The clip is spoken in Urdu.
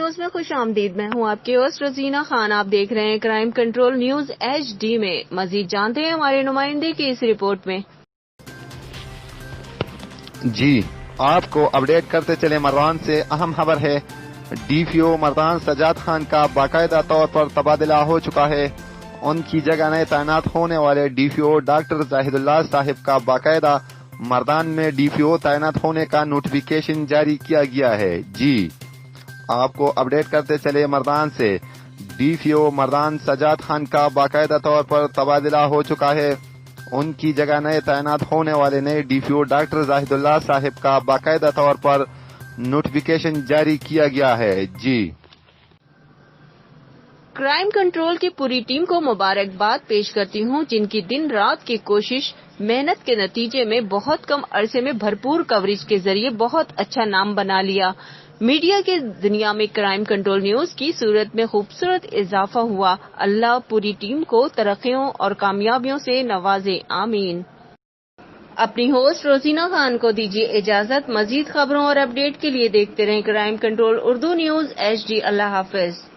نیوز میں خوش آمدید. میں ہوں آپ کی ہوسٹ روزینہ خان. آپ دیکھ رہے ہیں کرائم کنٹرول نیوز HD میں. مزید جانتے ہیں ہمارے نمائندے کی اس رپورٹ میں. جی آپ کو اپڈیٹ کرتے چلے مردان سے اہم خبر ہے. DPO مردان سجاد خان کا باقاعدہ طور پر تبادلہ ہو چکا ہے. ان کی جگہ نئے تعینات ہونے والے DPO ڈاکٹر زاہد اللہ صاحب کا باقاعدہ مردان میں DPO تعینات ہونے کا نوٹیفیکیشن جاری کیا گیا ہے. جی آپ کو اپڈیٹ کرتے چلے مردان سے DPO مردان سجاد خان کا باقاعدہ طور پر تبادلہ ہو چکا ہے. ان کی جگہ نئے تعینات ہونے والے نئے DPO ڈاکٹر زاہد اللہ صاحب کا باقاعدہ طور پر نوٹیفیکیشن جاری کیا گیا ہے. جی کرائم کنٹرول کی پوری ٹیم کو مبارکباد پیش کرتی ہوں جن کی دن رات کی کوشش محنت کے نتیجے میں بہت کم عرصے میں بھرپور کوریج کے ذریعے بہت اچھا نام بنا لیا. میڈیا کے دنیا میں کرائم کنٹرول نیوز کی صورت میں خوبصورت اضافہ ہوا. اللہ پوری ٹیم کو ترقیوں اور کامیابیوں سے نوازے. آمین. اپنی ہوسٹ روزینہ خان کو دیجیے اجازت. مزید خبروں اور اپڈیٹ کے لیے دیکھتے رہیں crime control Urdu news HD. اللہ حافظ.